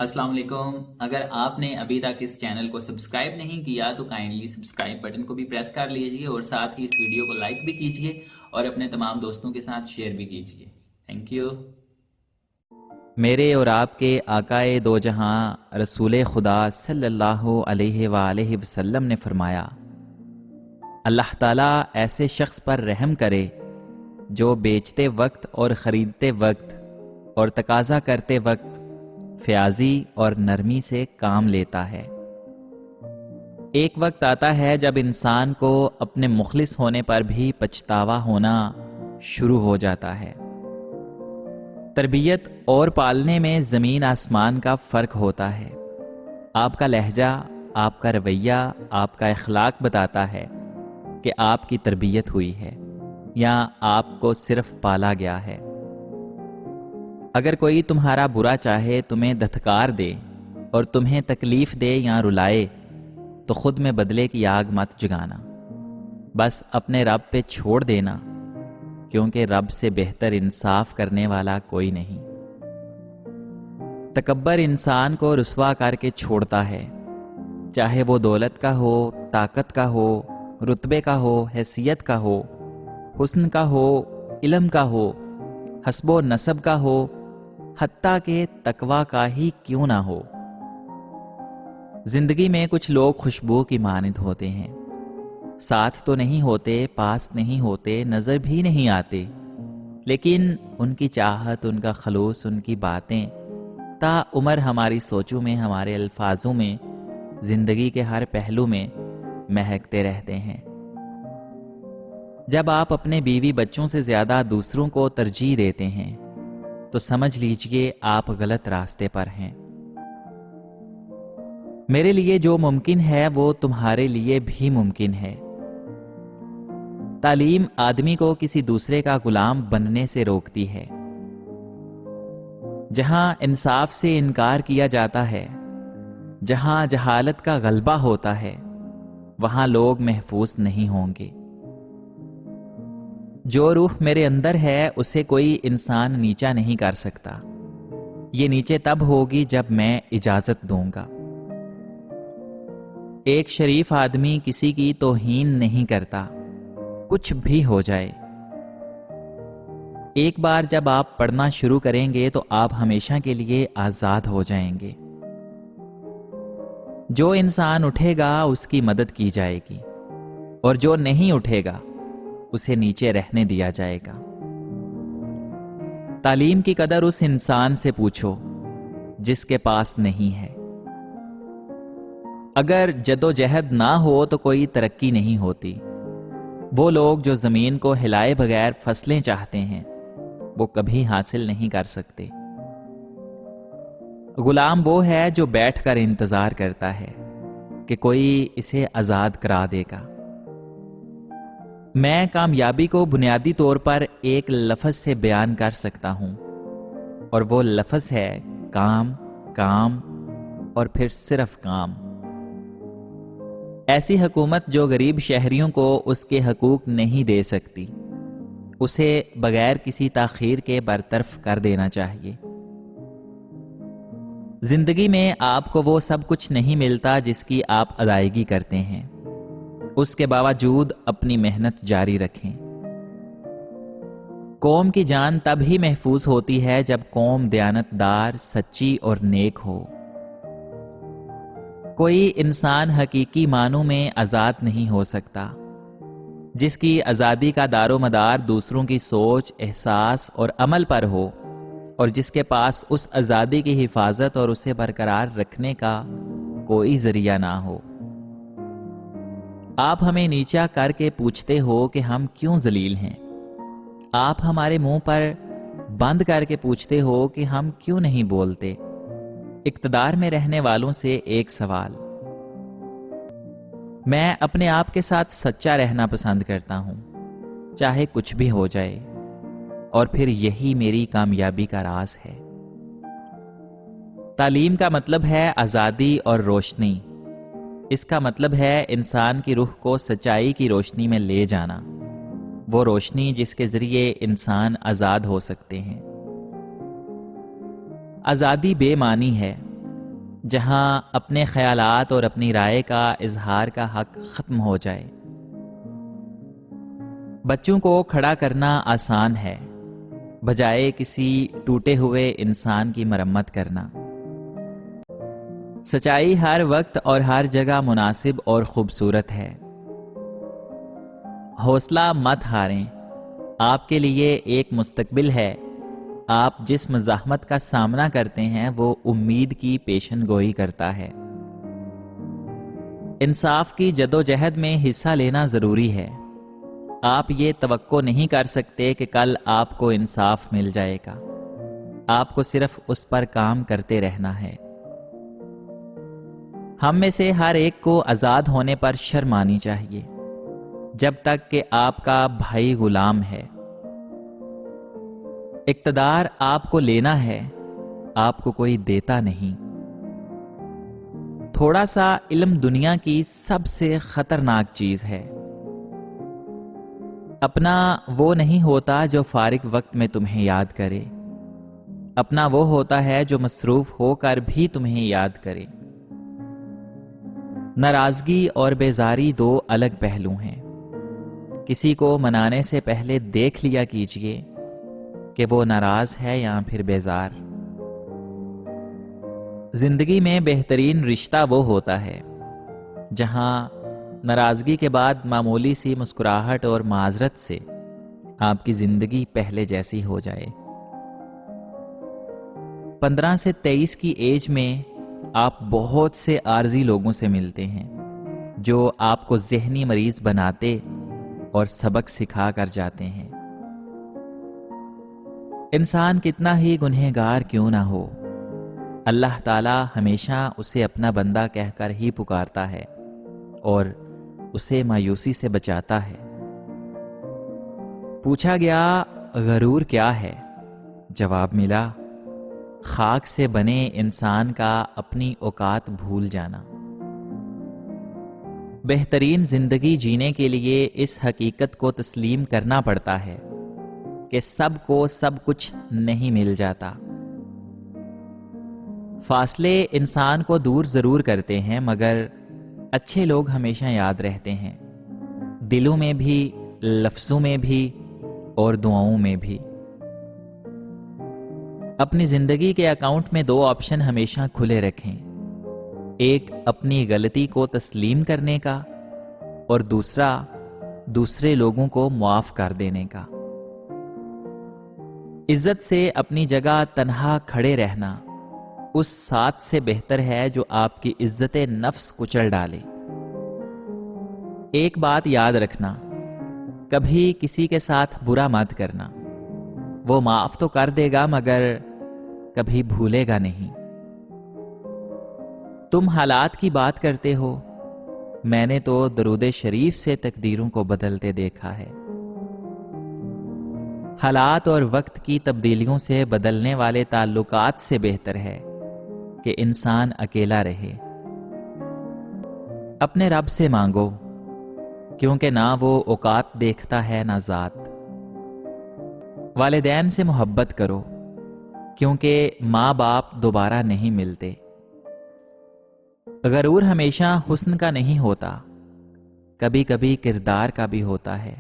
अस्सलाम वालेकुम। अगर आपने अभी तक इस चैनल को सब्सक्राइब नहीं किया तो काइंडली सब्सक्राइब बटन को भी प्रेस कर लीजिए और साथ ही इस वीडियो को लाइक भी कीजिए और अपने तमाम दोस्तों के साथ शेयर भी कीजिए। Thank you. मेरे और आपके आकाए दो जहां रसूल खुदा सल्लल्लाहु अलैहि वसल्लम ने फरमाया, अल्लाह ताला ऐसे शख्स पर रहम करे जो बेचते वक्त और ख़रीदते वक्त और तकाजा करते वक्त फ़याज़ी और नरमी से काम लेता है। एक वक्त आता है जब इंसान को अपने मुखलिस होने पर भी पछतावा होना शुरू हो जाता है। तरबियत और पालने में ज़मीन आसमान का फ़र्क होता है। आपका लहजा, आपका रवैया, आपका अखलाक बताता है कि आपकी तरबियत हुई है या आपको सिर्फ पाला गया है। अगर कोई तुम्हारा बुरा चाहे, तुम्हें धत्कार दे और तुम्हें तकलीफ़ दे या रुलाए तो खुद में बदले की आग मत जगाना, बस अपने रब पे छोड़ देना, क्योंकि रब से बेहतर इंसाफ करने वाला कोई नहीं। तकब्बर इंसान को रुस्वा करके छोड़ता है, चाहे वो दौलत का हो, ताकत का हो, रुतबे का हो, हैसियत का हो, हुस्न का हो, इल्म का हो, हस्बो नसब का हो, हत्ता के तकवा का ही क्यों ना हो। जिंदगी में कुछ लोग खुशबू की मानिंद होते हैं, साथ तो नहीं होते, पास नहीं होते, नजर भी नहीं आते, लेकिन उनकी चाहत, उनका खलूस, उनकी बातें ता उमर हमारी सोचों में, हमारे अल्फाजों में, जिंदगी के हर पहलू में महकते रहते हैं। जब आप अपने बीवी बच्चों से ज्यादा दूसरों को तरजीह देते हैं तो समझ लीजिए आप गलत रास्ते पर हैं। मेरे लिए जो मुमकिन है वो तुम्हारे लिए भी मुमकिन है। तालीम आदमी को किसी दूसरे का गुलाम बनने से रोकती है। जहां इंसाफ से इनकार किया जाता है, जहां जहालत का गलबा होता है, वहां लोग महफूज नहीं होंगे। जो रूह मेरे अंदर है उसे कोई इंसान नीचा नहीं कर सकता। ये नीचे तब होगी जब मैं इजाजत दूंगा। एक शरीफ आदमी किसी की तौहीन नहीं करता, कुछ भी हो जाए। एक बार जब आप पढ़ना शुरू करेंगे तो आप हमेशा के लिए आजाद हो जाएंगे। जो इंसान उठेगा उसकी मदद की जाएगी और जो नहीं उठेगा उसे नीचे रहने दिया जाएगा। तालीम की कदर उस इंसान से पूछो जिसके पास नहीं है। अगर जदोजहद ना हो तो कोई तरक्की नहीं होती। वो लोग जो जमीन को हिलाए बगैर फसलें चाहते हैं वो कभी हासिल नहीं कर सकते। गुलाम वो है जो बैठकर इंतजार करता है कि कोई इसे आजाद करा देगा। मैं कामयाबी को बुनियादी तौर पर एक लफ्ज से बयान कर सकता हूं और वो लफ्ज है काम, काम और फिर सिर्फ काम। ऐसी हुकूमत जो गरीब शहरियों को उसके हकूक नहीं दे सकती, उसे बगैर किसी ताखीर के बरतरफ कर देना चाहिए। जिंदगी में आपको वो सब कुछ नहीं मिलता जिसकी आप अदायगी करते हैं, उसके बावजूद अपनी मेहनत जारी रखें। कौम की जान तब ही महफूज होती है जब कौम दयानतदार, सच्ची और नेक हो। कोई इंसान हकीकी मानों में आजाद नहीं हो सकता जिसकी आजादी का दारोमदार दूसरों की सोच, एहसास और अमल पर हो और जिसके पास उस आजादी की हिफाजत और उसे बरकरार रखने का कोई जरिया ना हो। आप हमें नीचा करके पूछते हो कि हम क्यों जलील हैं। आप हमारे मुंह पर बंद करके पूछते हो कि हम क्यों नहीं बोलते। इक्तदार में रहने वालों से एक सवाल, मैं अपने आप के साथ सच्चा रहना पसंद करता हूं, चाहे कुछ भी हो जाए, और फिर यही मेरी कामयाबी का राज है। तालीम का मतलब है आजादी और रोशनी। इसका मतलब है इंसान की रूह को सच्चाई की रोशनी में ले जाना, वो रोशनी जिसके जरिए इंसान आजाद हो सकते हैं। आजादी बेमानी है, جہاں اپنے خیالات اور اپنی رائے کا اظہار کا حق ختم ہو جائے۔ بچوں کو کھڑا کرنا آسان ہے بجائے کسی ٹوٹے ہوئے انسان کی مرمت کرنا۔ سچائی ہر وقت اور ہر جگہ مناسب اور خوبصورت ہے۔ حوصلہ مت ہاریں، آپ کے لیے ایک مستقبل ہے۔ آپ جس مزاحمت کا سامنا کرتے ہیں وہ امید کی پیشن گوئی کرتا ہے۔ انصاف کی جدوجہد میں حصہ لینا ضروری ہے۔ آپ یہ توقع نہیں کر سکتے کہ کل آپ کو انصاف مل جائے گا۔ آپ کو صرف اس پر کام کرتے رہنا ہے۔ ہم میں سے ہر ایک کو آزاد ہونے پر شرم آنی چاہیے، جب تک کہ آپ کا بھائی غلام ہے۔ اقتدار آپ کو لینا ہے، آپ کو کوئی دیتا نہیں۔ تھوڑا سا علم دنیا کی سب سے خطرناک چیز ہے۔ اپنا وہ نہیں ہوتا جو فارغ وقت میں تمہیں یاد کرے، اپنا وہ ہوتا ہے جو مصروف ہو کر بھی تمہیں یاد کرے۔ ناراضگی اور بیزاری دو الگ پہلو ہیں۔ کسی کو منانے سے پہلے دیکھ لیا کیجئے کہ وہ ناراض ہے یا پھر بیزار۔ زندگی میں بہترین رشتہ وہ ہوتا ہے جہاں ناراضگی کے بعد معمولی سی مسکراہٹ اور معذرت سے آپ کی زندگی پہلے جیسی ہو جائے۔ 15 سے 23 کی ایج میں آپ بہت سے عارضی لوگوں سے ملتے ہیں جو آپ کو ذہنی مریض بناتے اور سبق سکھا کر جاتے ہیں۔ انسان کتنا ہی گنہگار کیوں نہ ہو، اللہ تعالی ہمیشہ اسے اپنا بندہ کہہ کر ہی پکارتا ہے اور اسے مایوسی سے بچاتا ہے۔ پوچھا گیا غرور کیا ہے؟ جواب ملا خاک سے بنے انسان کا اپنی اوقات بھول جانا۔ بہترین زندگی جینے کے لیے اس حقیقت کو تسلیم کرنا پڑتا ہے کہ سب کو سب کچھ نہیں مل جاتا۔ فاصلے انسان کو دور ضرور کرتے ہیں، مگر اچھے لوگ ہمیشہ یاد رہتے ہیں، دلوں میں بھی، لفظوں میں بھی اور دعاؤں میں بھی۔ اپنی زندگی کے اکاؤنٹ میں 2 آپشن ہمیشہ کھلے رکھیں، ایک اپنی غلطی کو تسلیم کرنے کا اور دوسرا دوسرے لوگوں کو معاف کر دینے کا۔ عزت سے اپنی جگہ تنہا کھڑے رہنا اس ساتھ سے بہتر ہے جو آپ کی عزت نفس کچل ڈالے۔ ایک بات یاد رکھنا، کبھی کسی کے ساتھ برا مت کرنا، وہ معاف تو کر دے گا مگر کبھی بھولے گا نہیں۔ تم حالات کی بات کرتے ہو، میں نے تو درود شریف سے تقدیروں کو بدلتے دیکھا ہے۔ حالات اور وقت کی تبدیلیوں سے بدلنے والے تعلقات سے بہتر ہے کہ انسان اکیلا رہے۔ اپنے رب سے مانگو، کیونکہ نہ وہ اوقات دیکھتا ہے نہ ذات۔ والدین سے محبت کرو، کیونکہ ماں باپ دوبارہ نہیں ملتے۔ غرور ہمیشہ حسن کا نہیں ہوتا، کبھی کبھی کردار کا بھی ہوتا ہے۔